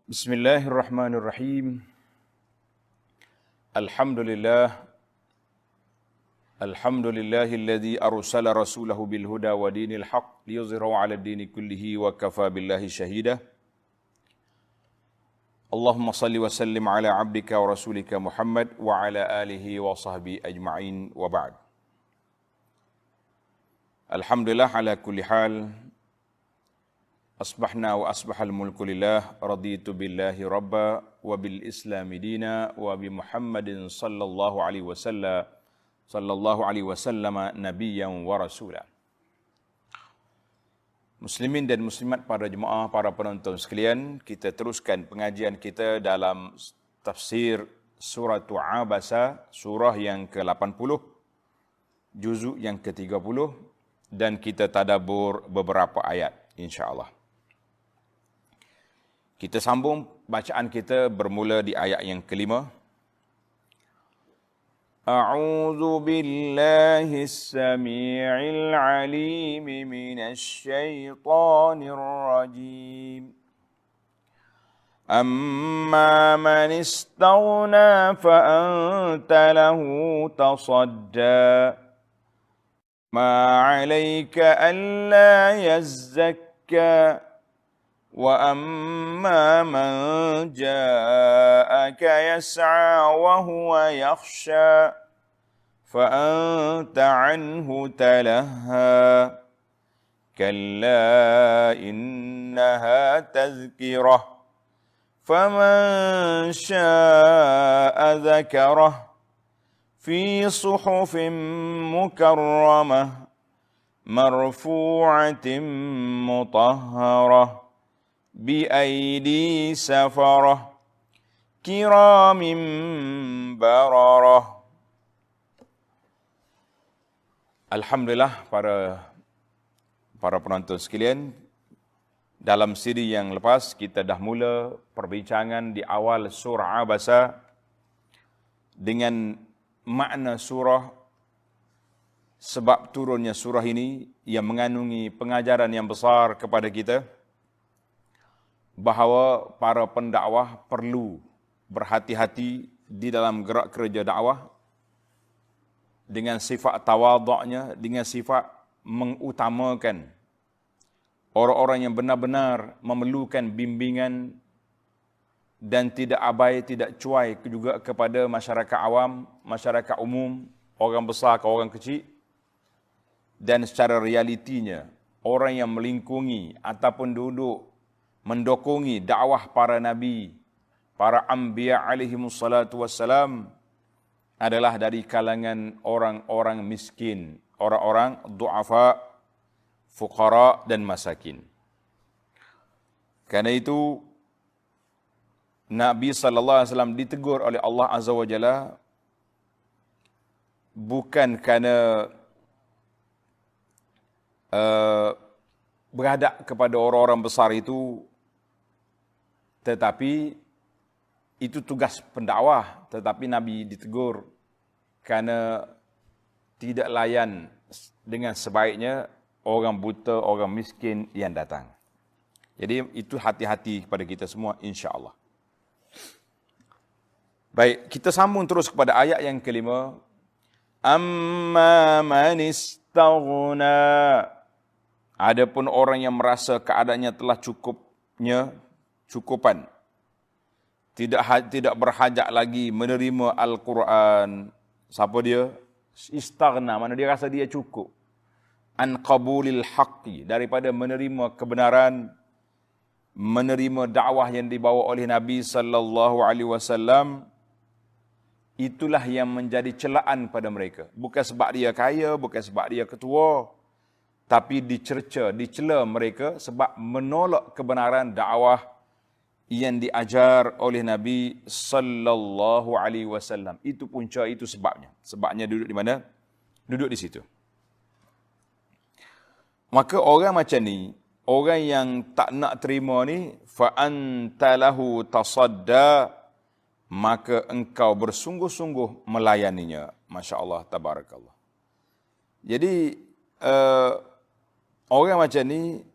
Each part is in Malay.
Bismillahirrahmanirrahim. Alhamdulillahilladzi arsala rasulahu bil huda wa dinil haqq liyuzhirahu 'ala ad-dini kullihi wa kafa billahi shahida. Allahumma salli wa sallim ala 'abdika wa rasulika Muhammad wa ala alihi wa sahbihi ajma'in wa ba'd. Alhamdulillah ala kulli hal. Asbahna wa asbahal mulku lillah, raditu billahi rabba wa bil islami dina wa bi Muhammadin sallallahu alaihi wasallam nabiyyan wa rasula. Muslimin dan muslimat, para jemaah, para penonton sekalian, kita teruskan pengajian kita dalam tafsir surah Abasa, surah yang ke-80, juzuk yang ke-30, dan kita tadabbur beberapa ayat insya-Allah. Kita sambung bacaan kita bermula di ayat yang kelima. A'udzu billahis samii'il 'aliim minasy syaithaanir rajiim. Amma man istaghna fa anta lahu tasadda. Ma 'alaika alla yazzakka. وَأَمَّا مَنْ جَاءَكَ يَسْعَى وَهُوَ يَخْشَى فَأَنْتَ عَنْهُ تَلَهَّى كَلَّا إِنَّهَا تَذْكِرَةٌ فَمَنْ شَاءَ ذَكَرَهُ فِي صُحُفٍ مُكَرَّمَةٍ مَرْفُوعَةٍ مُطَهَّرَةٍ بِأَيْدِي سَفَرَةٍ كِرَامٍ بَرَرَةٍ. Alhamdulillah, para penonton sekalian, dalam siri yang lepas kita dah mula perbincangan di awal surah Abasa dengan makna surah, sebab turunnya surah ini yang mengandungi pengajaran yang besar kepada kita, bahawa para pendakwah perlu berhati-hati di dalam gerak kerja dakwah dengan sifat tawaduknya, dengan sifat mengutamakan orang-orang yang benar-benar memerlukan bimbingan dan tidak abai, tidak cuai juga kepada masyarakat awam, masyarakat umum, orang besar ke orang kecil. Dan secara realitinya, orang yang melingkungi ataupun duduk mendokongi dakwah para nabi, para anbiya alaihimussalatu wassalam, adalah dari kalangan orang-orang miskin, orang-orang du'afa, fuqara dan masakin. Karena itu Nabi SAW ditegur oleh Allah Azza wa Jalla bukan kerana berhadap kepada orang-orang besar itu, tetapi itu tugas pendakwah. Tetapi Nabi ditegur kerana tidak layan dengan sebaiknya orang buta, orang miskin yang datang. Jadi itu hati-hati kepada kita semua, insya-Allah. Baik, kita sambung terus kepada ayat yang kelima. Amma man istaghna. Adapun orang yang merasa keadaannya telah cukupan, tidak berhajat lagi menerima Al-Quran. Siapa dia? Istaghna, mana dia rasa dia cukup. An qabulil haqqi, daripada menerima kebenaran, menerima dakwah yang dibawa oleh Nabi sallallahu alaihi wasallam. Itulah yang menjadi celaan pada mereka. Bukan sebab dia kaya, bukan sebab dia ketua, tapi dicela mereka sebab menolak kebenaran dakwah yang diajar oleh Nabi sallallahu alaihi wasallam. Itu punca, itu sebabnya. Sebabnya duduk di mana? Duduk di situ. Maka orang macam ni, orang yang tak nak terima ni, fa anta lahu tasadda, maka engkau bersungguh-sungguh melayaninya. Masya-Allah, tabarakallah. Jadi orang macam ni,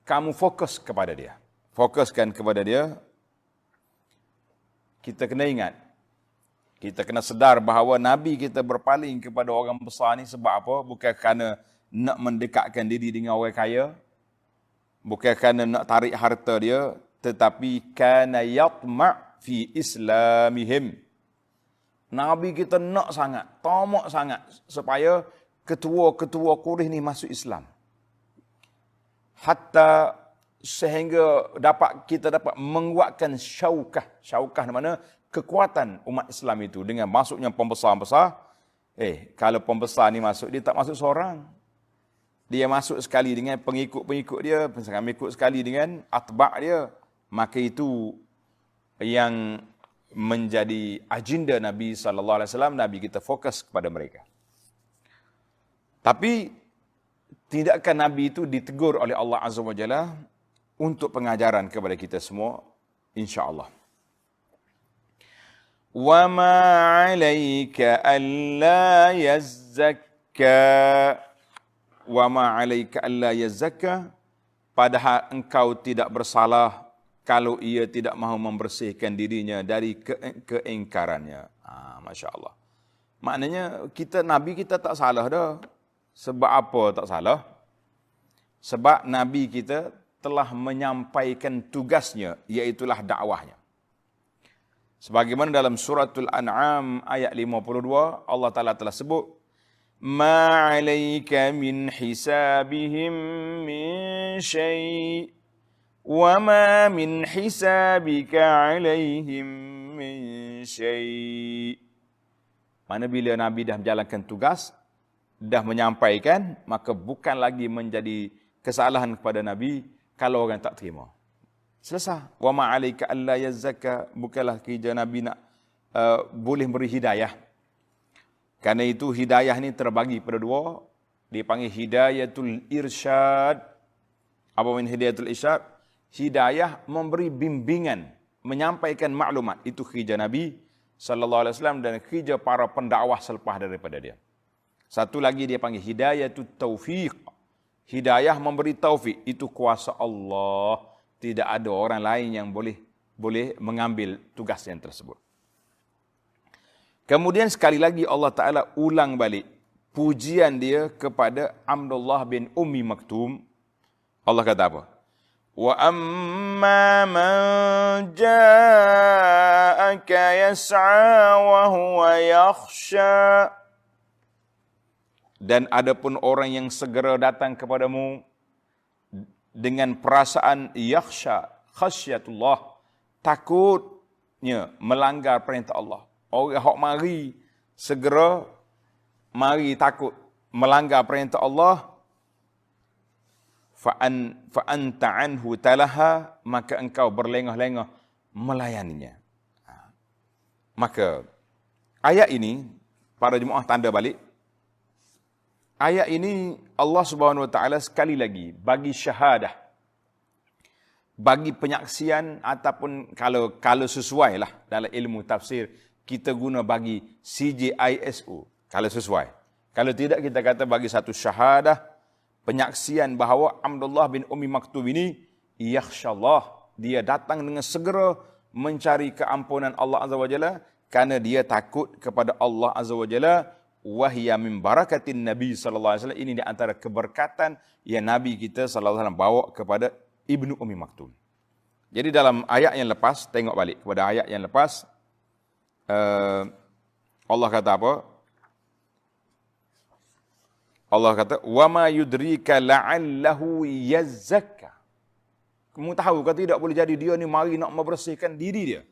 kamu fokus kepada dia. fokuskan kepada dia, kita kena ingat, kita kena sedar bahawa Nabi kita berpaling kepada orang besar ni sebab apa? Bukan kerana nak mendekatkan diri dengan orang kaya, bukan kerana nak tarik harta dia, tetapi kana yatma' fi islamihim. Nabi kita nak sangat, tamak sangat supaya ketua-ketua Quraisy ni masuk Islam. Hatta sehingga kita dapat menguatkan syaukah. Syaukah di mana? Kekuatan umat Islam itu dengan masuknya pembesar-pembesar. Kalau pembesar ni masuk, dia tak masuk seorang. Dia masuk sekali dengan pengikut-pengikut dia, pengikut sekali dengan atba' dia. Maka itu yang menjadi agenda Nabi SAW. Nabi kita fokus kepada mereka. Tapi tidakkah Nabi itu ditegur oleh Allah Azza wa Jalla untuk pengajaran kepada kita semua? InsyaAllah. Wa ma 'alaika alla yazzakka. Wa ma 'alaika alla yazzakka. Padahal engkau tidak bersalah kalau ia tidak mahu membersihkan dirinya dari keingkarannya. Masya Allah. Maknanya Nabi kita tak salah dah. Sebab apa tak salah? Sebab Nabi kita telah menyampaikan tugasnya, iaitulah dakwahnya. Sebagaimana dalam suratul An'am ayat 52, Allah Ta'ala telah sebut, Ma 'alaika min hisabihim min syai' wa ma min hisabika 'alaihim min syai'. Mana bila Nabi dah menjalankan tugas, dah menyampaikan, maka bukan lagi menjadi kesalahan kepada Nabi kalau orang tak terima. Selesai. Wa ma 'alaika alla yazzaka, bukanlah kerja Nabi nak boleh beri hidayah. Karena itu hidayah ni terbagi pada dua, dipanggil hidayatul irsyad. Apa maksud hidayatul irsyad? Hidayah memberi bimbingan, menyampaikan maklumat. Itu kerja Nabi SAW dan kerja para pendakwah selepas daripada dia. Satu lagi dia panggil hidayatut taufiq. Hidayah memberi taufik. Itu kuasa Allah. Tidak ada orang lain yang boleh mengambil tugas yang tersebut. Kemudian sekali lagi Allah Ta'ala ulang balik pujian dia kepada Abdullah bin Ummi Maktum. Allah kata apa? Wa amma man ja'aka yas'a wa huwa yakhsha. Dan adapun orang yang segera datang kepadamu dengan perasaan yakhsha, khasyatullah, takutnya melanggar perintah Allah. Orang hok mari segera mari takut melanggar perintah Allah, fa anta anhu talaha, maka engkau berlengah-lengah melayaninya. Maka ayat ini para jemaah tanda balik. Ayat ini Allah Subhanahu Wa Taala sekali lagi bagi syahadah, bagi penyaksian, ataupun kalau sesuai lah dalam ilmu tafsir kita guna bagi CJISO kalau sesuai. Kalau tidak kita kata bagi satu syahadah, penyaksian bahawa Abdullah bin Ummi Maktum ini yakhsyallah, dia datang dengan segera mencari keampunan Allah Azza wa Jalla kerana dia takut kepada Allah Azza wa Jalla. Wahya min barakatin Nabi sallallahu alaihi wasallam, ini di antara keberkatan yang Nabi kita sallallahu alaihi wasallam bawa kepada Ibnu Ummi Maktum. Jadi dalam ayat yang lepas, tengok balik kepada ayat yang lepas, Allah kata apa? Allah kata, "Wa ma yudrika la'allahu yazzakka." Kamu tahu ke tidak, boleh jadi dia ni mari nak membersihkan diri dia.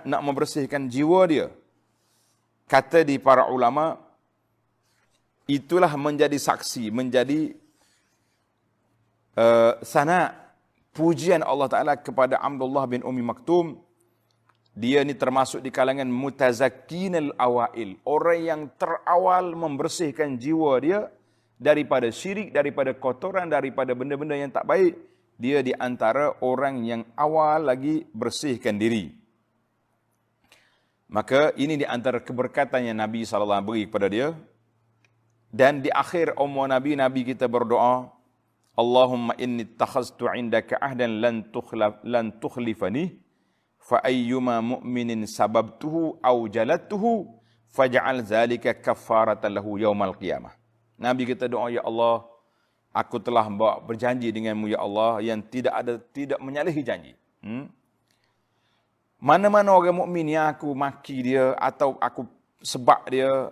Nak membersihkan jiwa dia. Kata di para ulama, itulah menjadi saksi, menjadi sana pujian Allah Ta'ala kepada Abdullah bin Ummi Maktum. Dia ni termasuk di kalangan mutazakkinal awail, orang yang terawal membersihkan jiwa dia daripada syirik, daripada kotoran, daripada benda-benda yang tak baik. Dia di antara orang yang awal lagi bersihkan diri. Maka ini di antara keberkatan yang Nabi SAW beri kepada dia. Dan di akhir umur Nabi, Nabi kita berdoa, Allahumma inni ittakhaztu 'indaka ahdan lan tukhlifani fa ayyuma mu'minin sababtuhu aw jalattuhu faj'al zalika kaffaratan lahu yaumal qiyamah. Nabi kita doa, ya Allah, aku telah berjanji denganmu ya Allah yang tidak menyalahi janji. Mana-mana orang mukmin yang aku maki dia atau aku sebab dia,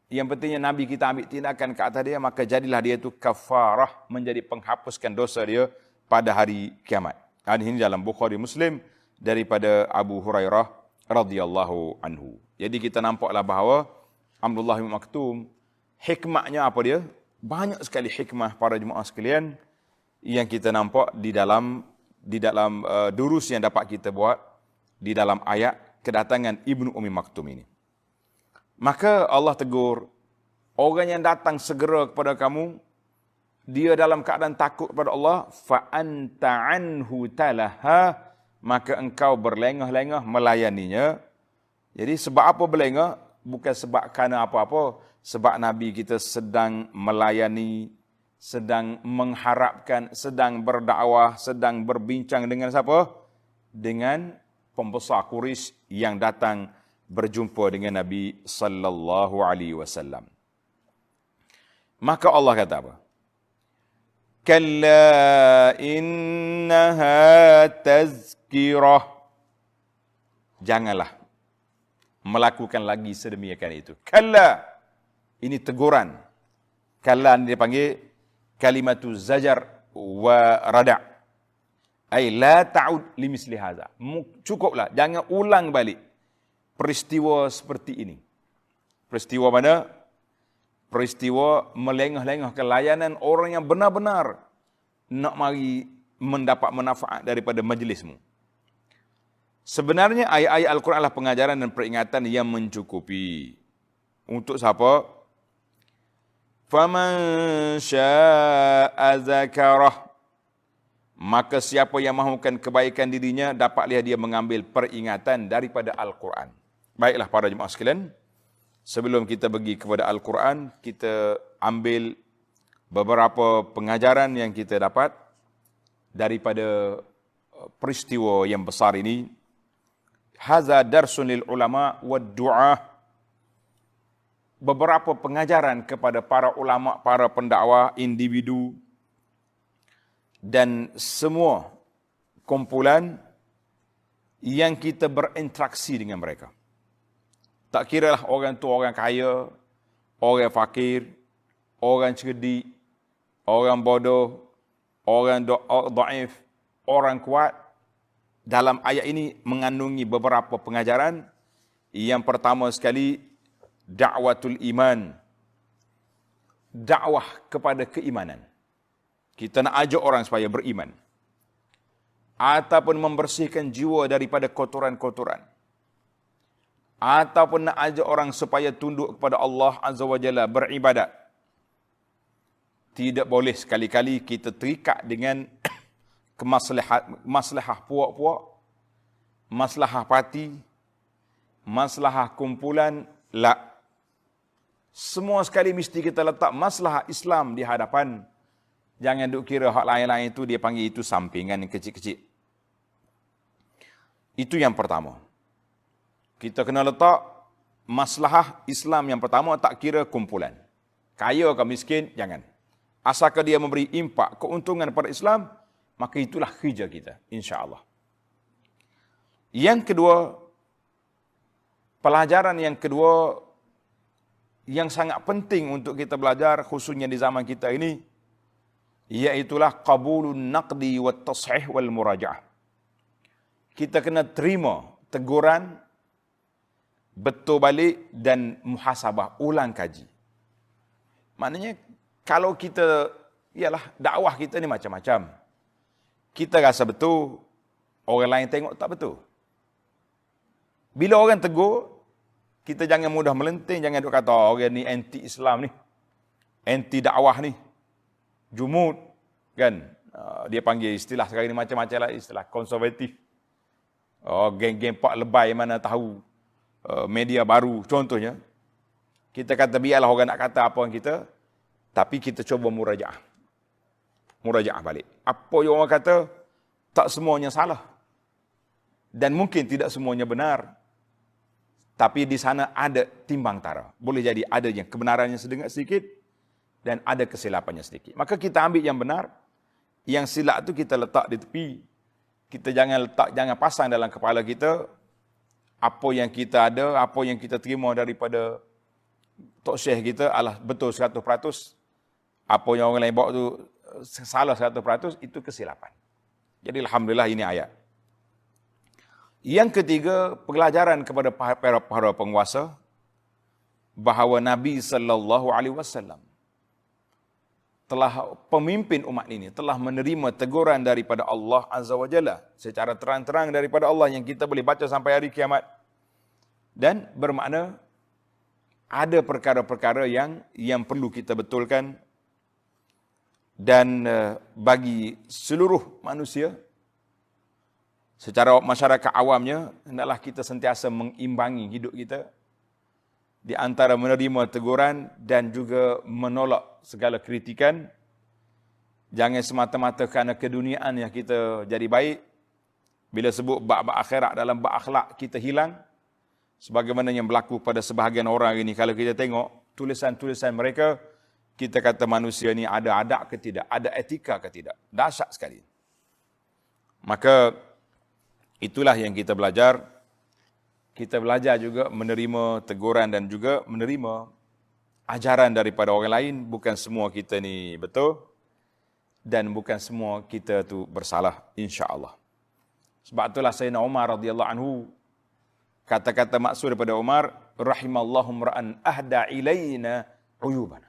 yang pentingnya Nabi kita ambil tindakan ke atas dia, maka jadilah dia itu kafarah, menjadi penghapuskan dosa dia pada hari kiamat. Hadis ini dalam Bukhari Muslim daripada Abu Hurairah radhiyallahu anhu. Jadi kita nampaklah bahawa Abdullah bin Maktum, hikmahnya apa dia? Banyak sekali hikmah para jemaah sekalian yang kita nampak di dalam durus yang dapat kita buat di dalam ayat kedatangan Ibnu Ummi Maktum ini. Maka Allah tegur, orang yang datang segera kepada kamu, dia dalam keadaan takut kepada Allah, fa anta anhu talaha, maka engkau berlengah-lengah melayaninya. Jadi sebab apa berlengah? Bukan sebab kerana apa-apa, sebab Nabi kita sedang melayani, sedang mengharapkan, sedang berdakwah, sedang berbincang dengan siapa? Dengan pembesar Quraisy yang datang berjumpa dengan Nabi sallallahu alaihi wasallam. Maka Allah kata apa? Kalla innaha tazkirah. Janganlah melakukan lagi sedemikian itu. Kalla, ini teguran. Kalla ini dipanggil kalimatu zajar wa rada'. Ay la ta'ud limisli hadza. Cukuplah, jangan ulang balik peristiwa seperti ini. Peristiwa mana? Peristiwa melengah-lengahkan layanan orang yang benar-benar nak mari mendapat manfaat daripada majlismu. Sebenarnya ayat-ayat Al-Quran adalah pengajaran dan peringatan yang mencukupi. Untuk siapa? Faman syaa'a zakarah. Maka siapa yang mahukan kebaikan dirinya, dapatlah dia mengambil peringatan daripada Al-Quran. Baiklah para jemaah sekalian, sebelum kita pergi kepada Al-Quran, kita ambil beberapa pengajaran yang kita dapat daripada peristiwa yang besar ini. Haza darsun lil ulama wa du'ah. Beberapa pengajaran kepada para ulama, para pendakwah, individu, dan semua kumpulan yang kita berinteraksi dengan mereka. Tak kiralah orang tua, orang kaya, orang fakir, orang cerdik, orang bodoh, orang dhaif, orang kuat. Dalam ayat ini mengandungi beberapa pengajaran. Yang pertama sekali, da'watul iman. Dakwah kepada keimanan. Kita nak ajak orang supaya beriman. Ataupun membersihkan jiwa daripada kotoran-kotoran. Ataupun nak ajak orang supaya tunduk kepada Allah Azza wa Jalla, beribadat. Tidak boleh sekali-kali kita terikat dengan maslahah puak-puak, maslahah parti, maslahah kumpulan. La. Semua sekali mesti kita letak maslahah Islam di hadapan. Jangan duk kira hak lain-lain itu dia panggil itu sampingan yang kecil-kecil. Itu yang pertama. Kita kena letak maslahah Islam yang pertama, tak kira kumpulan. Kaya ke miskin, jangan. Asalkan dia memberi impak, keuntungan pada Islam, maka itulah kerja kita, insya-Allah. Yang kedua, pelajaran yang kedua yang sangat penting untuk kita belajar, khususnya di zaman kita ini, iaitulah qabulun naqdi wat tashih wal muraja'ah. Kita kena terima teguran, betul balik dan muhasabah, ulang kaji. Maknanya kalau kita, ialah dakwah kita ni macam-macam. Kita rasa betul, orang lain tengok tak betul. Bila orang tegur, kita jangan mudah melenting, jangan duk kata orang ni anti Islam ni, anti dakwah ni, jumud, kan? Dia panggil istilah sekarang ni macam-macam lah, istilah konservatif. Geng-geng pak lebay mana tahu media baru, contohnya. Kita kata biarlah orang nak kata apa kita, tapi kita cuba murajaah. murajaah balik. Apa yang orang kata, tak semuanya salah. Dan mungkin tidak semuanya benar. Tapi di sana ada timbang tara. Boleh jadi ada yang kebenarannya sedikit dan ada kesilapannya sedikit. Maka kita ambil yang benar, yang silap tu kita letak di tepi. Kita jangan pasang dalam kepala kita apa yang kita ada, apa yang kita terima daripada tok syekh kita adalah betul 100%. Apa yang orang lain bawa tu salah 100%, itu kesilapan. Jadi alhamdulillah ini ayat. Yang ketiga, pelajaran kepada para penguasa bahawa Nabi sallallahu alaihi wasallam telah pemimpin umat ini telah menerima teguran daripada Allah Azza wa Jalla secara terang-terang daripada Allah yang kita boleh baca sampai hari kiamat. Dan bermakna ada perkara-perkara yang perlu kita betulkan, dan bagi seluruh manusia secara masyarakat awamnya, hendaklah kita sentiasa mengimbangi hidup kita di antara menerima teguran dan juga menolak segala kritikan. Jangan semata-mata kerana keduniaan yang kita jadi baik. Bila sebut bab-bab akhirat dalam bab akhlak, kita hilang. Sebagaimana yang berlaku pada sebahagian orang ini. Kalau kita tengok tulisan-tulisan mereka, kita kata manusia ni ada adab ke tidak, ada etika ke tidak. Dahsyat sekali. Maka itulah yang kita belajar. Kita belajar juga menerima teguran dan juga menerima ajaran daripada orang lain. Bukan semua kita ni betul dan bukan semua kita tu bersalah, insya-Allah. Sebab itulah Sayyidina Umar radhiyallahu anhu, kata-kata maksud daripada Umar, rahimallahu ra'an ahda ilaina uyubana.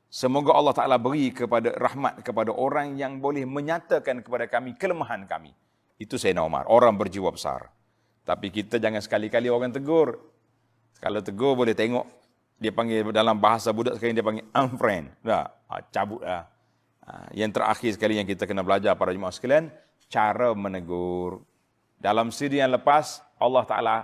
Semoga Allah Ta'ala beri kepada rahmat kepada orang yang boleh menyatakan kepada kami kelemahan kami. Itu Sayyidina Umar, orang berjiwa besar. Tapi kita jangan sekali-kali orang tegur. Kalau tegur boleh tengok, dia panggil dalam bahasa budak sekarang, dia panggil unfriend. Dah, cabut dah. Yang terakhir sekali yang kita kena belajar para jemaah sekalian, cara menegur. Dalam siri yang lepas, Allah Ta'ala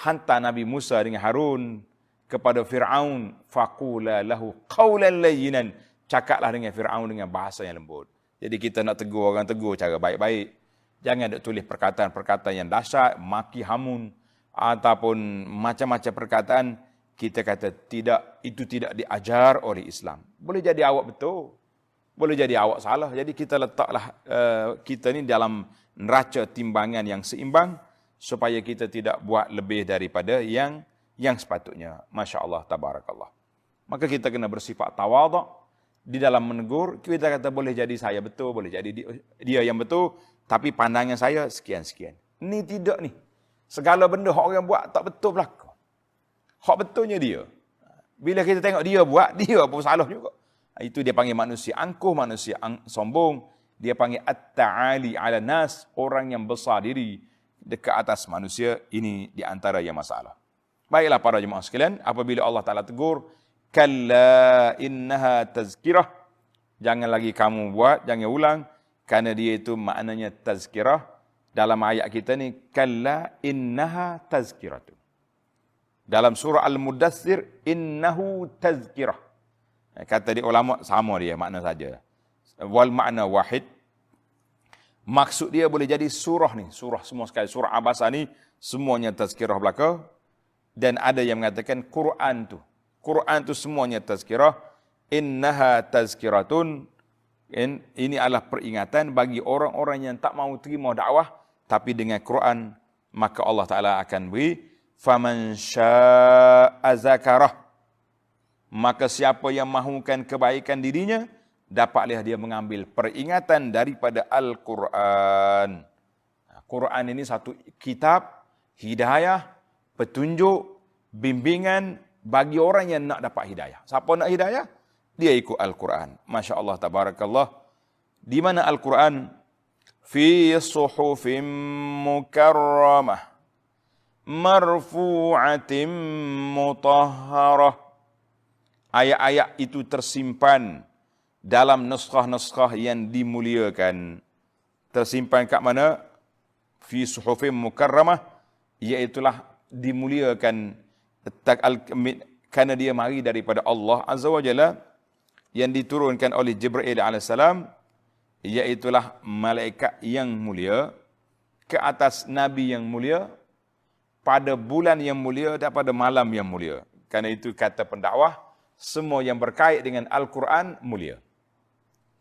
hantar Nabi Musa dengan Harun kepada Fir'aun. Faqula lahu qawlan layyinan. Cakaplah dengan Fir'aun dengan bahasa yang lembut. Jadi kita nak tegur orang, tegur cara baik-baik. Jangan ada tulis perkataan-perkataan yang dahsyat, maki hamun, ataupun macam-macam perkataan. Kita kata tidak, itu tidak diajar oleh Islam. Boleh jadi awak betul, boleh jadi awak salah. Jadi kita letaklah kita ni dalam neraca timbangan yang seimbang, supaya kita tidak buat lebih daripada yang sepatutnya. Masya Allah, tabarakallah. Maka kita kena bersifat tawaduk di dalam menegur. Kita kata boleh jadi saya betul, boleh jadi dia yang betul, tapi pandangan saya sekian-sekian. Ni tidak ni. Segala benda hak orang buat tak betul berlaku. Hak betulnya dia. Bila kita tengok dia buat, dia pun salah juga. Itu dia panggil manusia angkuh, manusia sombong. Dia panggil at-ta'ali 'ala nas, orang yang besar diri dekat atas manusia. Ini di antara yang masalah. Baiklah para jemaah sekalian, apabila Allah Ta'ala tegur, kalla innaha tazkirah. Jangan lagi kamu buat, jangan ulang. Kerana dia itu maknanya tazkirah. Dalam ayat kita ni, kalla innaha tazkiratu. Dalam surah Al-Mudaththir, innahu tazkirah. Kata di ulama sama dia, makna saja. Wal makna wahid. Maksud dia boleh jadi surah ni, surah semua sekali. Surah Abasa ni, semuanya tazkirah belaka. Dan ada yang mengatakan Quran tu semuanya tazkirah. Innaha tazkiratun. Ini adalah peringatan bagi orang-orang yang tak mau terima dakwah, tapi dengan Quran, maka Allah Ta'ala akan beri, faman syaa'a zakarah. Maka siapa yang mahukan kebaikan dirinya, dapatlah dia mengambil peringatan daripada Al-Quran. Quran ini satu kitab, hidayah, petunjuk, bimbingan bagi orang yang nak dapat hidayah. Siapa nak hidayah? Dia ikut Al-Quran. Masya Allah, tabarakallah. Di mana Al-Quran? Fi suhufim mukarramah, marfu'atim mutahharah. Ayat-ayat itu tersimpan dalam naskah-naskah yang dimuliakan. Tersimpan kat mana? Fi suhufim mukarramah, iaitulah dimuliakan, kerana dia mari daripada Allah Azza wa Jalla. yang diturunkan oleh Jibril alaihissalam, iaitulah malaikat yang mulia ke atas nabi yang mulia pada bulan yang mulia dan pada malam yang mulia. Karena itu kata pendakwah, semua yang berkait dengan Al-Quran mulia.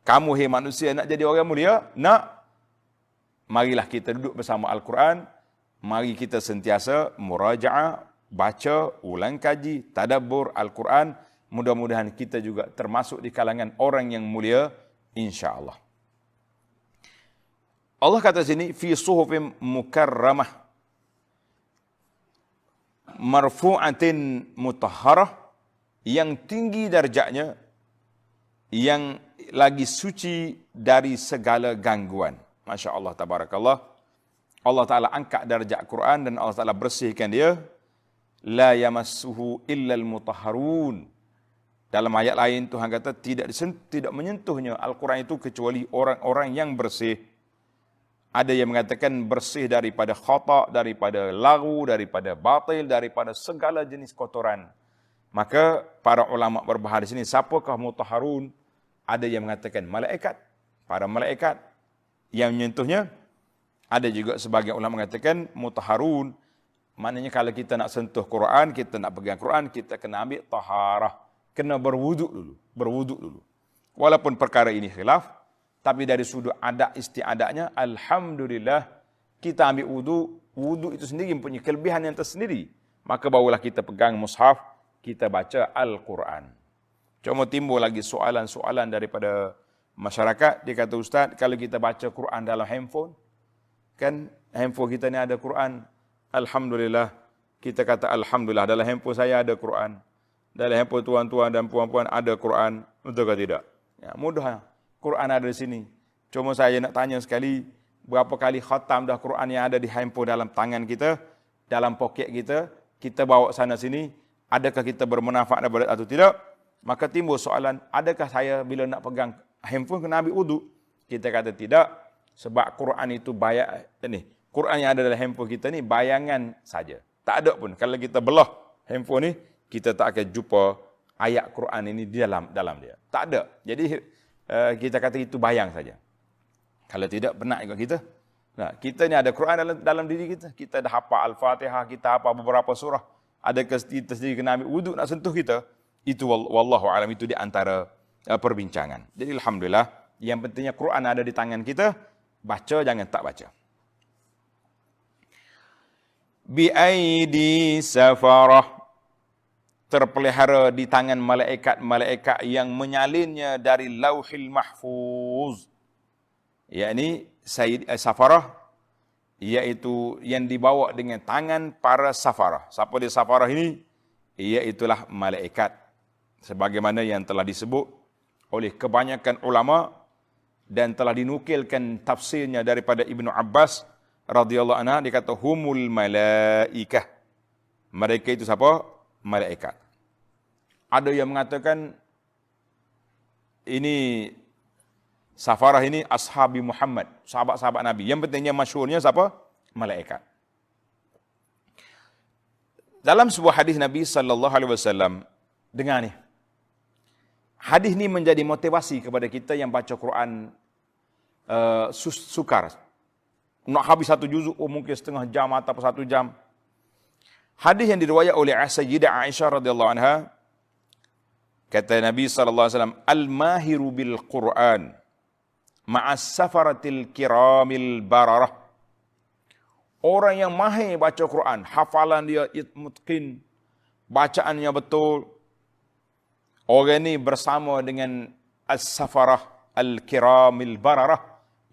Kamu hai manusia nak jadi orang mulia? Nak? Marilah kita duduk bersama Al-Quran. Mari kita sentiasa muraja'ah, baca, ulang kaji, tadabbur Al-Quran. Mudah-mudahan kita juga termasuk di kalangan orang yang mulia, insya-Allah. Allah kata sini, fi suhufim mukarramah, marfu'atin mutahharah, yang tinggi darjatnya, yang lagi suci dari segala gangguan. Masya Allah, tabarakallah. Allah Ta'ala angkat darjat Quran dan Allah Ta'ala bersihkan dia. La yamassuhu illal mutahharun. Dalam ayat lain Tuhan kata tidak menyentuhnya Al-Quran itu kecuali orang-orang yang bersih. Ada yang mengatakan bersih daripada khata', daripada laghu, daripada batil, daripada segala jenis kotoran. Maka para ulama berbahas di sini, siapakah mutahharun? Ada yang mengatakan malaikat, para malaikat yang menyentuhnya. Ada juga sebagian ulama mengatakan mutahharun, maknanya kalau kita nak sentuh Quran, kita nak pegang Quran, kita kena ambil taharah, kena berwuduk dulu. Walaupun perkara ini khilaf, tapi dari sudut adat istiadatnya, alhamdulillah kita ambil wudu itu sendiri mempunyai kelebihan yang tersendiri. Maka barulah kita pegang mushaf, kita baca Al-Quran. Cuma timbul lagi soalan-soalan daripada masyarakat. Dia kata, Ustaz, kalau kita baca Quran dalam handphone, kan handphone kita ni ada Quran. Alhamdulillah, kita kata Alhamdulillah, dalam handphone saya ada Quran. Dalam handphone tuan-tuan dan puan-puan ada Quran. Betul ke tidak? Ya, mudah. Quran ada di sini. Cuma saya nak tanya sekali, berapa kali khatam dah Quran yang ada di handphone dalam tangan kita, dalam poket kita, kita bawa sana sini, adakah kita bermanfaat daripada atau tidak? Maka timbul soalan, adakah saya bila nak pegang handphone kena ambil wudu? Kita kata tidak, sebab Quran itu Quran yang ada dalam handphone kita ni bayangan saja. Tak ada pun. Kalau kita belah handphone ni, kita tak akan jumpa ayat Quran ini di dalam dia. Tak ada. Jadi kita kata itu bayang saja. Kalau tidak, benar juga kita. Nah, kita ni ada Quran dalam diri kita. Kita dah hafal Al-Fatihah, kita hafal beberapa surah. Adakah kita sendiri kena ambil wuduk nak sentuh kita? Itu wallahu alam, itu di antara perbincangan. Jadi alhamdulillah, yang pentingnya Quran ada di tangan kita, baca jangan tak baca. Bi aidi safarah, terpelihara di tangan malaikat-malaikat yang menyalinnya dari Lauhil Mahfuz. Yakni safarah, iaitu yang dibawa dengan tangan para safarah. Siapa dia safarah ini? Iaitulah malaikat. Sebagaimana yang telah disebut oleh kebanyakan ulama dan telah dinukilkan tafsirnya daripada Ibnu Abbas radhiyallahu anhu, dia kata humul malaikah. Mereka itu siapa? Malaikat. Ada yang mengatakan ini safarah ini ashabi Muhammad, sahabat-sahabat Nabi. Yang pentingnya masyhurnya siapa? Malaikat. Dalam sebuah hadis Nabi sallallahu alaihi wasallam, dengar ni. Hadis ni menjadi motivasi kepada kita yang baca Quran sukar. Nak habis satu juzuk, mungkin setengah jam atau 1 jam. Hadis yang diriwayat oleh Sayyidah Aisyah radhiyallahu anha, kata Nabi sallallahu alaihi wasallam, al-mahiru bil Quran ma'as safaratil kiramil bararah. Orang yang mahir baca Quran, hafalan dia mutqin, bacaannya betul. Orang ini bersama dengan as-safarah al-kiramil bararah,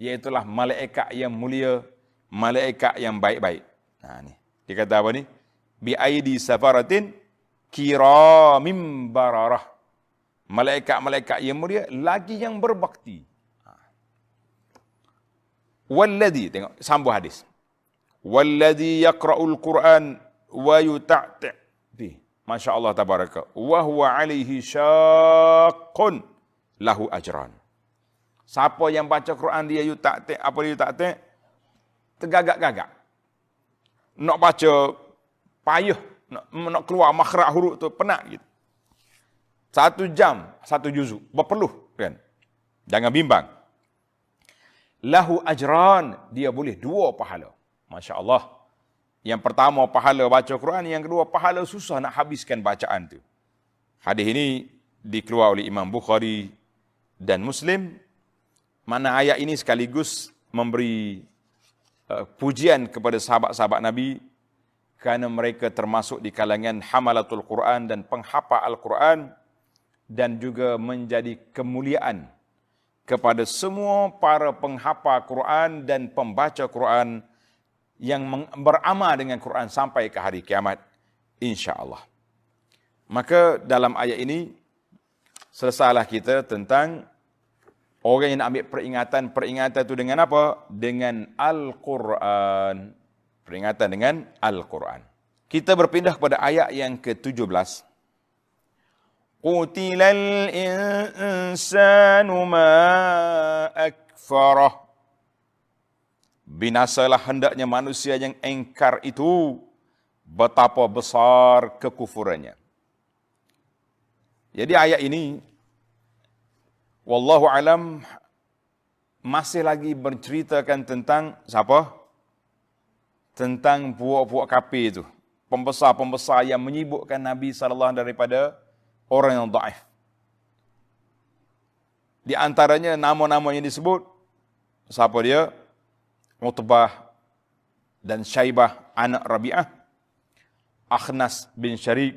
iaitulah malaikat yang mulia, malaikat yang baik-baik. Nah ni, dia kata apa ni? Bi aidi safaratin kiramim bararah. Malaikat-malaikat yang mulia lagi yang berbakti. Walladhi, tengok sambung hadis. Walladhi yaqra'ul Quran wa yuta'ti' bi. Masya-Allah tabaraka. Wa huwa 'alaihi syaqqun lahu ajran. Siapa yang baca Quran dia yuta'ti', apa dia yuta'ti'? Tergagak-gagak. Nak baca payah, nak keluar makhraj huruf tu penat gitu. 1 jam, 1 juzuk. Berpeluh, kan? Jangan bimbang. Lahu ajran, dia boleh 2 pahala. Masya Allah. Yang pertama pahala baca Quran, yang kedua pahala susah nak habiskan bacaan tu. Hadis ini dikeluar oleh Imam Bukhari dan Muslim. Mana ayat ini sekaligus memberi pujian kepada sahabat-sahabat Nabi kerana mereka termasuk di kalangan hamalatul Quran dan penghafal Al-Quran, dan juga menjadi kemuliaan kepada semua para penghafal Quran dan pembaca Quran yang beramal dengan Quran sampai ke hari kiamat, insya-Allah. Maka dalam ayat ini selesailah kita tentang orang yang nak ambil peringatan itu dengan apa? Dengan Al-Quran. Peringatan dengan Al-Quran. Kita berpindah kepada ayat yang ke-17. Qutilal insanu ma akfarah. Binasalah hendaknya manusia yang engkar itu, betapa besar kekufurannya. Jadi ayat ini, wallahu alam, masih lagi berceritakan tentang siapa? Tentang puak-puak kafir itu. Pembesar-pembesar yang menyibukkan Nabi SAW daripada orang yang dhaif. Di antaranya nama-nama yang disebut, siapa dia? Utbah dan Syaibah anak Rabi'ah, Akhnas bin Syariq,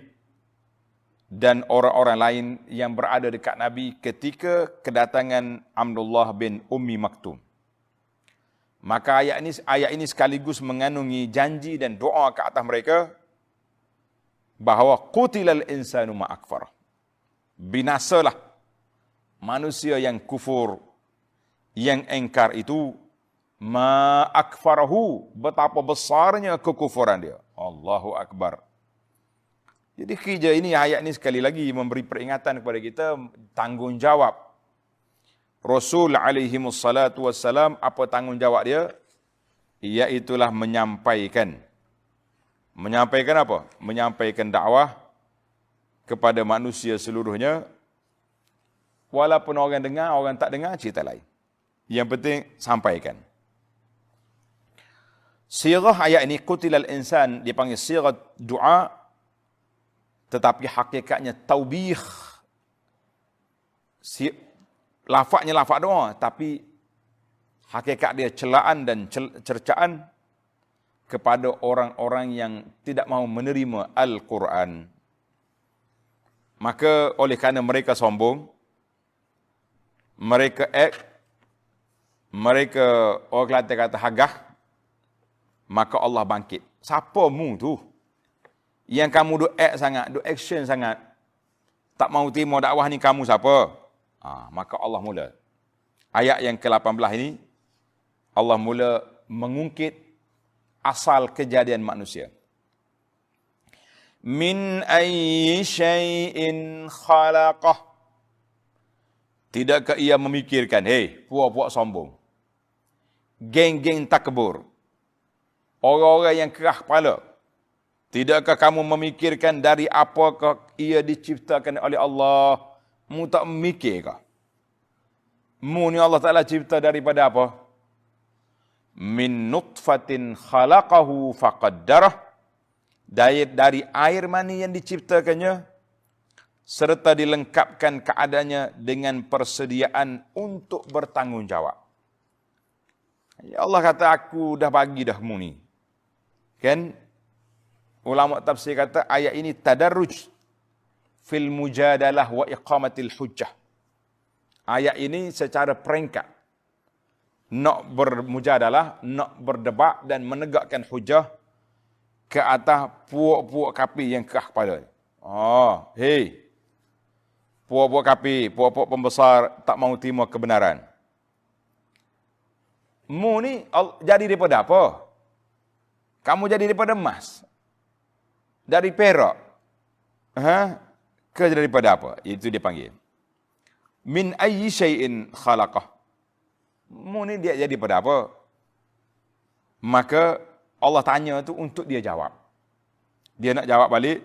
dan orang-orang lain yang berada dekat Nabi ketika kedatangan Abdullah bin Ummi Maktum. Maka ayat ini sekaligus mengandungi janji dan doa ke atas mereka bahawa qutilal insanu ma akfar. Binasalah manusia yang kufur, yang engkar itu, ma akfarahu, betapa besarnya kekufuran dia. Allahu Akbar. Jadi kerja ini, ayat ini sekali lagi memberi peringatan kepada kita, tanggungjawab Rasul alaihi wassalatu wassalam. Apa tanggungjawab dia? Iaitulah menyampaikan. Menyampaikan apa? Menyampaikan dakwah kepada manusia seluruhnya. Walaupun orang dengar, orang tak dengar, cerita lain. Yang penting sampaikan. Sirah ayat ini, qutilal insan, dipanggil sirah doa, tetapi hakikatnya taubih. Lafaznya lafaz doa, tapi hakikat dia celaan dan cercaan kepada orang-orang yang tidak mahu menerima Al-Quran. Maka oleh kerana mereka sombong, mereka orang Kelantan kata hagah, maka Allah bangkit. Siapa mu tu? Yang kamu duk sangat, duk action sangat, tak mahu terima dakwah ni, kamu siapa? Maka Allah mula. Ayat yang ke-18 ini, Allah mula mengungkit asal kejadian manusia. Min ayyi syai'in khalaqah. Tidakkah ia memikirkan, hei, puak-puak sombong, geng-geng takbur, orang-orang yang kerah kepala, tidakkah kamu memikirkan dari apakah ia diciptakan oleh Allah? Mu tak memikir kah? Mu ni Allah Ta'ala cipta daripada apa? Min nutfatin khalaqahu faqaddarah. Dari air mani yang diciptakannya, serta dilengkapkan keadaannya dengan persediaan untuk bertanggungjawab. Ya Allah kata, aku dah bagi dah mu ni. Kan? Ulama tafsir kata ayat ini tadarruj fil mujadalah wa iqamatil hujjah. Ayat ini secara peringkat nak bermujadalah, nak berdebat dan menegakkan hujah ke atas puak-puak kafir yang kerah kepala. Hei, puak-puak kafir, puak-puak pembesar tak mahu terima kebenaran. Mu ni jadi daripada apa? Kamu jadi daripada emas? Dari perak? Ke daripada apa? Itu dia panggil. Min ayyi syai'in khalaqah. Mu ni dia jadi daripada apa? Maka Allah tanya tu untuk dia jawab. Dia nak jawab balik.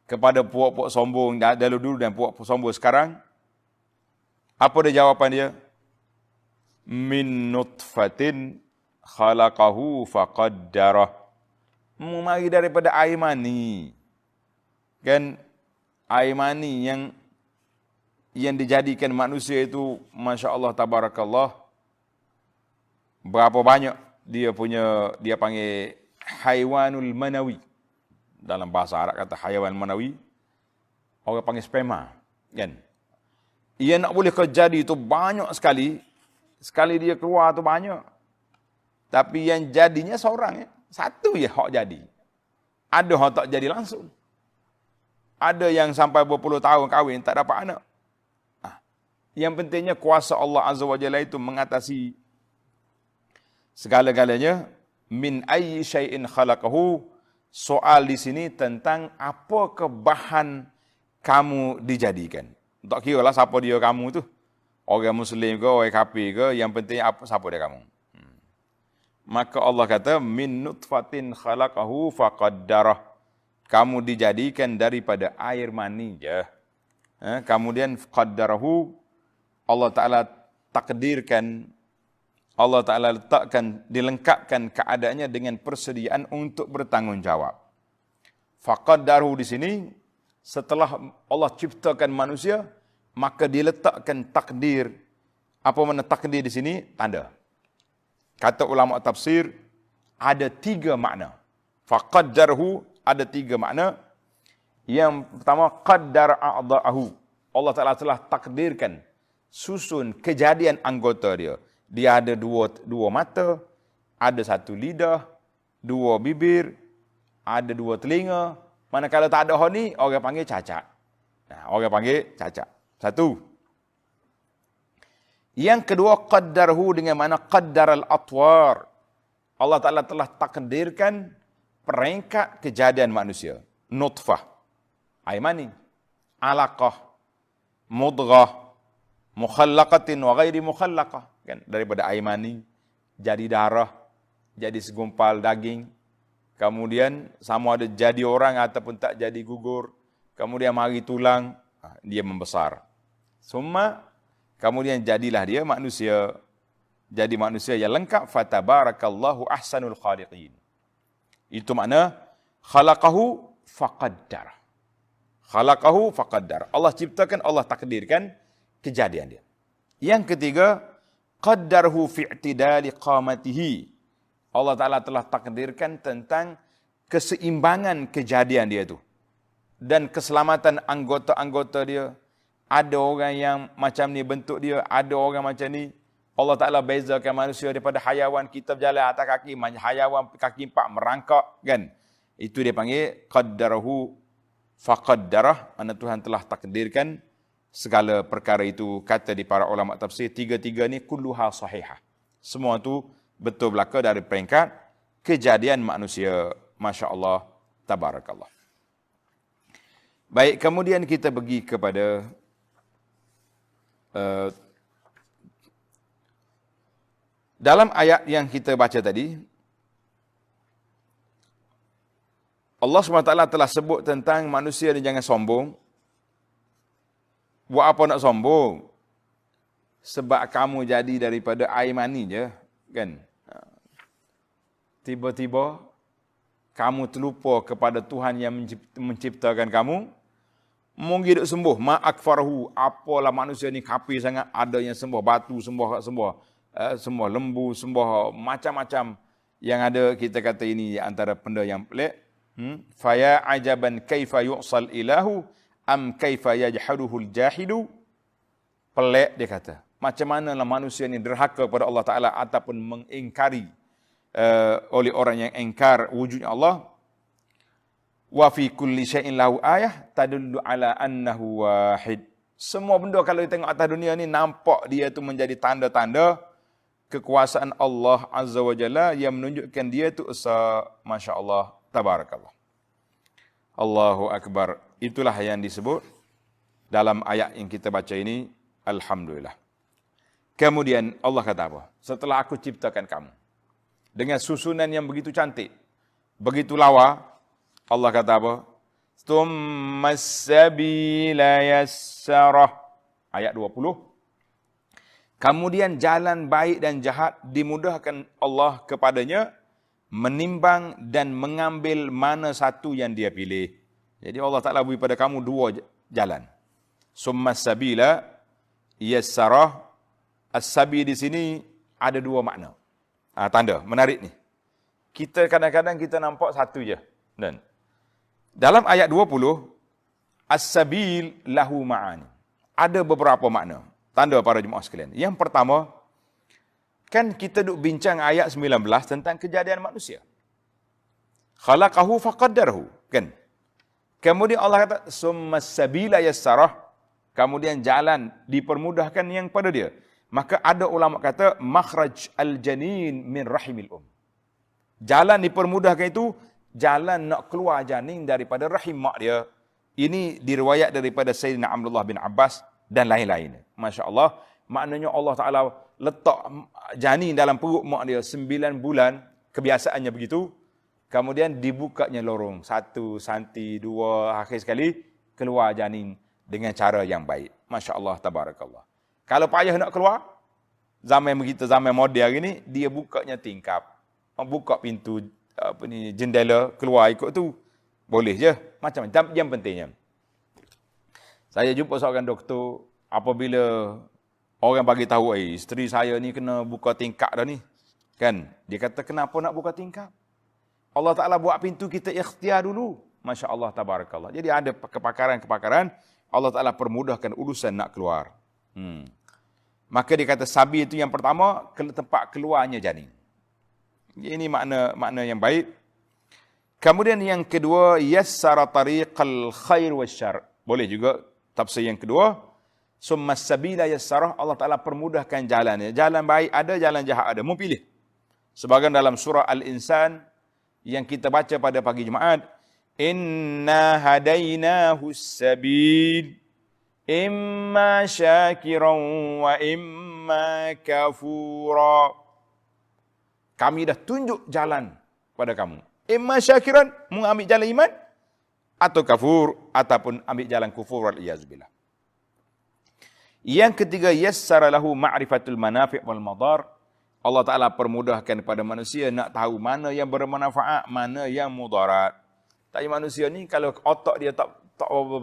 kepada puak-puak sombong dulu dan puak-puak sombong sekarang. Apa dia jawapan dia? Min nutfatin khalaqahu faqaddarah. Mari daripada air mani. Kan air mani yang dijadikan manusia itu, Masya Allah, tabarakallah, berapa banyak dia panggil haiwanul manawi. Dalam bahasa Arab kata haiwan manawi, orang panggil sperma. Kan? Ia nak boleh jadi itu banyak sekali. Sekali dia keluar tu banyak. Tapi yang jadinya seorang. Satu je hak jadi. Ada hak tak jadi langsung. Ada yang sampai berpuluh tahun kahwin tak dapat anak. Yang pentingnya kuasa Allah Azza wa Jalla itu mengatasi segala-galanya. Min ayyi syai'in khalaqahu. Soal di sini tentang apakah bahan kamu dijadikan. Tak kira lah siapa dia kamu tu. Orang Muslim ke, orang kafir ke, yang penting siapa dia kamu. Maka Allah kata, min nutfatin khalaqahu faqaddarah. Kamu dijadikan daripada air mani je. Kemudian qaddarahu, Allah Ta'ala takdirkan, Allah Ta'ala letakkan, dilengkapkan keadaannya dengan persediaan untuk bertanggungjawab. Faqaddaruhu di sini, setelah Allah ciptakan manusia, maka diletakkan takdir. Apa makna takdir di sini? Tanda. Kata ulama tafsir, ada 3 makna. Faqaddaruhu ada 3 makna. Yang pertama, qaddar a'dha'ahu. Allah Ta'ala telah takdirkan susun kejadian anggota dia. Dia ada dua mata, ada 1 lidah, 2 bibir, ada 2 telinga. Manakala tak ada hal ni, orang panggil cacat. Orang panggil cacat. 1. Yang kedua, qaddarhu dengan mana qaddaral atwar. Allah Ta'ala telah takdirkan peringkat kejadian manusia. Nutfah, air mani, alaqah, mudghah, mukhallaqatin wa ghairi mukhallaqah. Kan? Daripada air mani, jadi darah, jadi segumpal daging. Kemudian sama ada jadi orang ataupun tak jadi gugur. Kemudian mari tulang, dia membesar. Semua, kemudian jadilah dia manusia. Jadi manusia yang lengkap. Fatabarakallahu ahsanul khaliqin. Itu makna khalaqahu faqaddar. Khalaqahu faqaddar. Allah ciptakan, Allah takdirkan kejadian dia. Yang ketiga, qaddarhu fi'tidali qamatihi. Allah Ta'ala telah takdirkan tentang keseimbangan kejadian dia itu. Dan keselamatan anggota-anggota dia. Ada orang yang macam ni bentuk dia, ada orang macam ni. Allah Ta'ala bezakan manusia daripada hayawan. Kita berjalan atas kaki, hayawan kaki 4 merangkak, kan? Itu dia panggil qaddarahu faqaddarah. Mana Tuhan telah takdirkan segala perkara itu. Kata di para ulama tafsir, 3 ni kulluha sahihah. Semua tu betul belaka dari peringkat kejadian manusia. Masya Allah, tabarakallah. Baik, kemudian kita pergi kepada dalam ayat yang kita baca tadi, Allah SWT telah sebut tentang manusia ni jangan sombong. Buat apa nak sombong? Sebab kamu jadi daripada air mani je, kan? Tiba-tiba kamu terlupa kepada Tuhan yang menciptakan kamu. Mungkin duk sembuh, ma'akfarahu, apalah manusia ni kafir sangat, ada yang sembah batu, sembah lembu, sembah macam-macam yang ada. Kita kata ini antara benda yang pelik. Faya ajaban kaifa yu'sal ilahu am kaifa yajhaduhul jahidu. Pelik dia kata. Macam manalah manusia ni derhaka kepada Allah Ta'ala ataupun mengingkari oleh orang yang ingkar wujudnya Allah. Wa fi kulli syai'in lahu ayah tadullu ala annahu wahid. Semua benda kalau kita tengok atas dunia ni, nampak dia tu menjadi tanda-tanda kekuasaan Allah Azza wa Jalla yang menunjukkan dia tu esa. Masya Allah, tabarakallah. Allahu Akbar. Itulah yang disebut dalam ayat yang kita baca ini. Alhamdulillah. Kemudian Allah kata apa? Setelah aku ciptakan kamu dengan susunan yang begitu cantik, begitu lawa, Allah kata apa? Tsumma sabila yassarah. Ayat 20. Kemudian jalan baik dan jahat dimudahkan Allah kepadanya, menimbang dan mengambil mana satu yang dia pilih. Jadi Allah Ta'ala beri pada kamu dua jalan. Summa sabila yassarah. As-sabi di sini ada dua makna. Tanda, menarik ni. Kita kadang-kadang kita nampak satu je. Dan dalam ayat 20, as-sabil lahu ma'ani. Ada beberapa makna. Tanda para jemaah sekalian. Yang pertama, kan kita duk bincang ayat 19 tentang kejadian manusia. Khalaqahu faqaddarahu, kan? Kemudian Allah kata summa sabila yassarah, kemudian jalan dipermudahkan yang pada dia. Maka ada ulama kata makhraj al-janin min rahimil Jalan dipermudahkan itu jalan nak keluar janin daripada rahim mak dia. Ini diriwayat daripada Sayyidina Abdullah bin Abbas dan lain-lain. Masya Allah. Maknanya Allah Ta'ala letak janin dalam perut mak dia 9 bulan. Kebiasaannya begitu. Kemudian dibukanya lorong. 1 santi, 2, akhir sekali keluar janin dengan cara yang baik. Masya Allah, tabarakallah. Kalau payah nak keluar, zaman begitu, zaman moden ini, dia bukanya tingkap. Buka pintu jendela, keluar ikut tu. Boleh je. Macam-macam. Yang pentingnya. Saya jumpa seorang doktor, apabila orang bagi tahu, isteri saya ni kena buka tingkap dah ni. Kan? Dia kata, kenapa nak buka tingkap? Allah Ta'ala buat pintu kita ikhtiar dulu. Masya Allah, tabarakallah. Jadi ada kepakaran-kepakaran, Allah Ta'ala permudahkan urusan nak keluar. Maka dia kata, sabi itu yang pertama, tempat keluarnya janin. Ini makna yang baik. Kemudian yang kedua, yassara tariqal khair wasyarr. Boleh juga tafsir yang kedua. Summa sabila yassarah, Allah Ta'ala permudahkan jalannya. Jalan baik ada, jalan jahat ada. Mu pilih. Sebagian dalam surah Al-Insan yang kita baca pada pagi Jumaat, inna hadainahu sabil imma syakiran wa imma kafura. Kami dah tunjuk jalan pada kamu. Imma syakiran, mengambil jalan iman, atau kafur, ataupun ambil jalan kufur wal-iyazubillah. Yang ketiga, yassara lahu ma'rifatul manafi' wal madar. Allah Ta'ala permudahkan kepada manusia nak tahu mana yang bermanfaat, mana yang mudarat. Tapi manusia ni kalau otak dia tak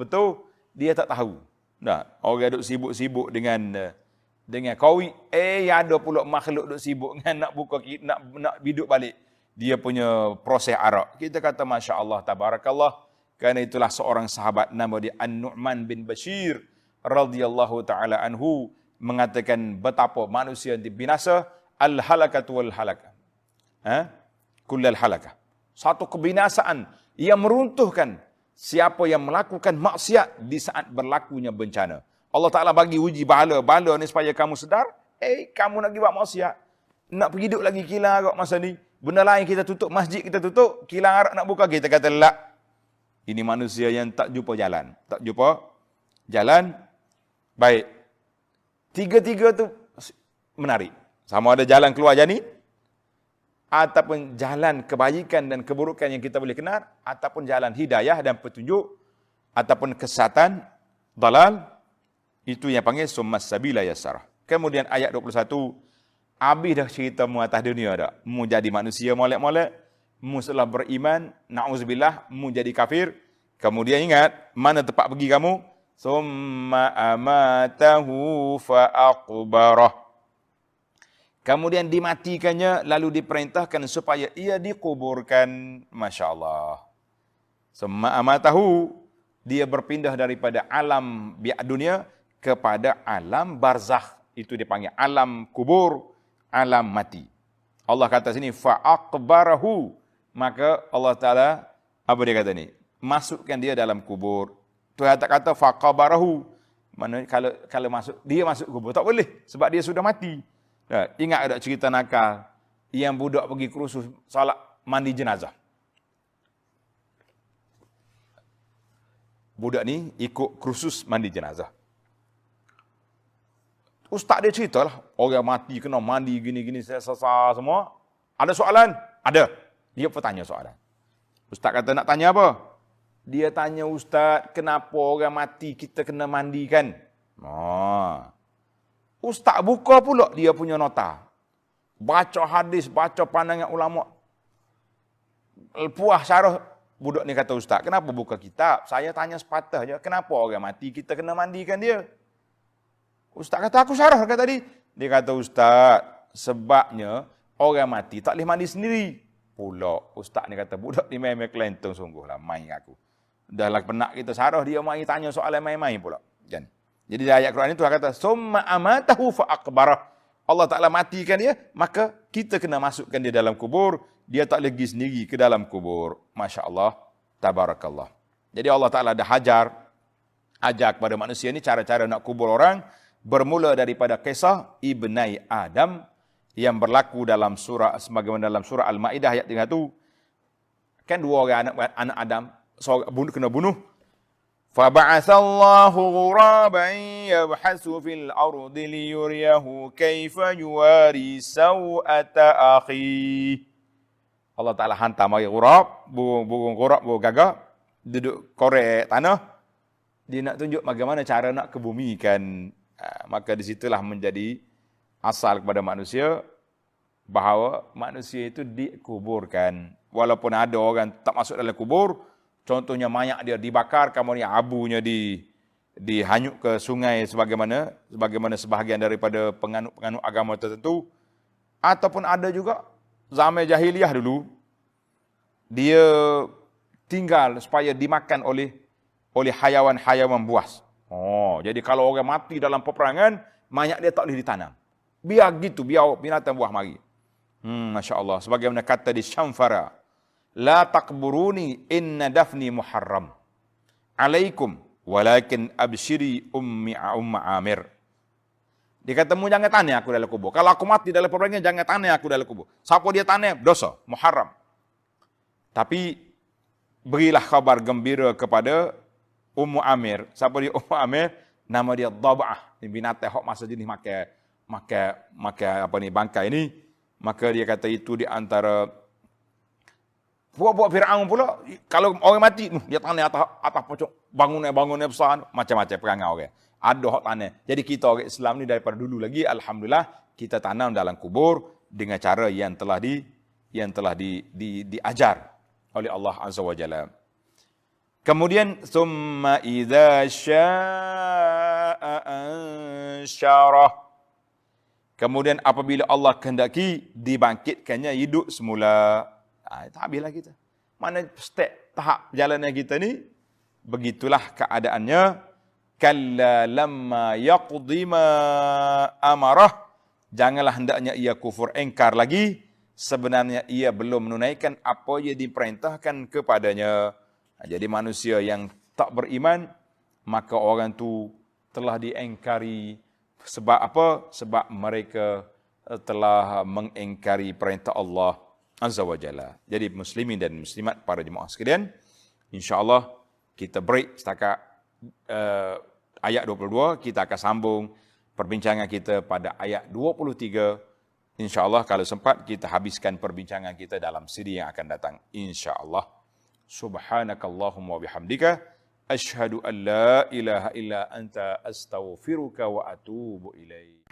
betul, dia tak tahu. Nah, orang duk sibuk-sibuk dengan kawi, ada pula makhluk duk sibuk dengan nak biduk balik dia punya proses arak. Kita kata Masya Allah, tabarakallah. Kerana itulah seorang sahabat nama dia An-Nu'man bin Bashir radhiyallahu ta'ala anhu mengatakan betapa manusia binasa, al-halakatu wal-halakah. Kullal halakah. Satu kebinasaan yang meruntuhkan siapa yang melakukan maksiat di saat berlakunya bencana. Allah Ta'ala bagi uji bala ni supaya kamu sedar, kamu nak pergi buat maksiat. Nak pergi duduk lagi kilang arak masa ni. Benda lain kita tutup, masjid kita tutup, kilang arak nak buka, kita kata la. Ini manusia yang tak jumpa jalan. Tak jumpa jalan. Baik. Tiga-tiga tu menarik. Sama ada jalan keluar janin, ataupun jalan kebajikan dan keburukan yang kita boleh kenal, ataupun jalan hidayah dan petunjuk, ataupun kesesatan, dalal, itu yang panggil summas sabila yassarah. Kemudian ayat 21, habis dah cerita mu atas dunia dah. Mu jadi manusia molek-molek, mu setelah beriman, na'udzubillah, mu jadi kafir. Kemudian ingat, mana tempat pergi kamu? Summa amatahu fa'aqbarah. Kemudian dimatikannya, lalu diperintahkan supaya ia dikuburkan. Masya Allah. Summa amatahu, dia berpindah daripada alam biak dunia kepada alam barzakh. Itu dipanggil alam kubur, alam mati. Allah kata sini, fa'aqbarahu. Maka Allah Ta'ala, apa dia kata ni? Masukkan dia dalam kubur. Tuhan tak kata faqabarahu. Mana kalau dia masuk kubur, tak boleh. Sebab dia sudah mati. Ingat ada cerita nakal yang budak pergi kursus salat mandi jenazah. Budak ni ikut kursus mandi jenazah. Ustaz dia cerita lah, orang mati kena mandi gini-gini sesar semua. Ada soalan? Ada. Dia bertanya soalan. Ustaz kata nak tanya apa? Dia tanya ustaz, kenapa orang mati kita kena mandikan? Ustaz buka pula dia punya nota. Baca hadis, baca pandangan ulama. Puas syarah budak ni kata ustaz, kenapa buka kitab? Saya tanya sepatah je, kenapa orang mati kita kena mandikan dia? Ustaz kata, aku syarah kata tadi. Dia kata, ustaz, sebabnya orang mati tak boleh mandi sendiri. Pula ustaz ni kata, budak ni main-main kelentong sungguh lah, main aku. Dah lah penak kita syarah, dia main tanya soalan main-main pula. Kan? Jadi di ayat Quran itu kata, summa amatahu fa aqbarah. Allah Ta'ala matikan dia, maka kita kena masukkan dia dalam kubur. Dia tak lagi sendiri ke dalam kubur. Masya Allah, tabarakallah. Jadi Allah Ta'ala dah ajar kepada manusia ni cara-cara nak kubur orang. Bermula daripada kisah Ibnai Adam yang berlaku dalam surah, sebagaimana dalam surah Al-Ma'idah ayat 31. Kan dua orang anak Adam, seorang kena bunuh. فَبَعَثَ اللَّهُ غُرَابًا يَبْحَثُ فِي الْأَرْضِ لِيُرِيَهُ كَيْفَ يُوَارِي سَوْءَةَ أَخِيهِ. Allah Ta'ala hantar mari gurab, burung gurab, burung gagak, duduk korek tanah. Dia nak tunjuk bagaimana cara nak kebumikan. Maka disitulah menjadi asal kepada manusia, bahawa manusia itu dikuburkan. Walaupun ada orang tak masuk dalam kubur, contohnya mayat dia dibakar, kemudian abunya dihanyut ke sungai sebagaimana sebahagian daripada penganut agama tertentu. Ataupun ada juga zaman jahiliyah dulu, dia tinggal supaya dimakan oleh hayawan-hayawan buas. Jadi kalau orang mati dalam peperangan, mayat dia tak boleh ditanam. Biar gitu, biar binatang buah mari. Masya Allah. Sebagaimana kata di Syamfara, la takburuni inna dafni muharram alaikum walakin abshiri umma Amir. Dia kata, mu jangan tanya aku dalam kubur. Kalau aku mati dalam peperangan, jangan tanya aku dalam kubur. Siapa dia tanya, dosa, muharram. Tapi berilah kabar gembira kepada Ummu Amir. Siapa dia Ummu Amir? Nama dia Dhab'ah. Binatang hok masa jenis makan bangkai ni. Maka dia kata itu di antara buat Firaun pula, kalau orang mati, dia tanah atas pocok bangunan besar, macam-macam perangai orang. Ada hak tanah. Jadi kita orang Islam ni daripada dulu lagi, alhamdulillah, kita tanam dalam kubur dengan cara yang telah diajar oleh Allah Azza wa Jalla. Kemudian summa idza syaa'a ansyarah. Kemudian apabila Allah kehendaki, dibangkitkannya hidup semula. Tak habislah kita. Mana step tahap perjalanan kita ni, begitulah keadaannya. Kalla lamma yaqdi ma amarah. Janganlah hendaknya ia kufur engkar lagi. Sebenarnya ia belum menunaikan apa yang diperintahkan kepadanya. Jadi manusia yang tak beriman, maka orang tu telah diengkari. Sebab apa? Sebab mereka telah mengengkari perintah Allah Azza wa Jalla. Jadi muslimin dan muslimat, para jemaah sekalian, insya-Allah kita break setakat ayat 22, kita akan sambung perbincangan kita pada ayat 23. Insya-Allah kalau sempat kita habiskan perbincangan kita dalam siri yang akan datang, insya-Allah. Subhanakallahumma wa bihamdika asyhadu an la ilaha illa anta astaghfiruka wa atubu ilaik.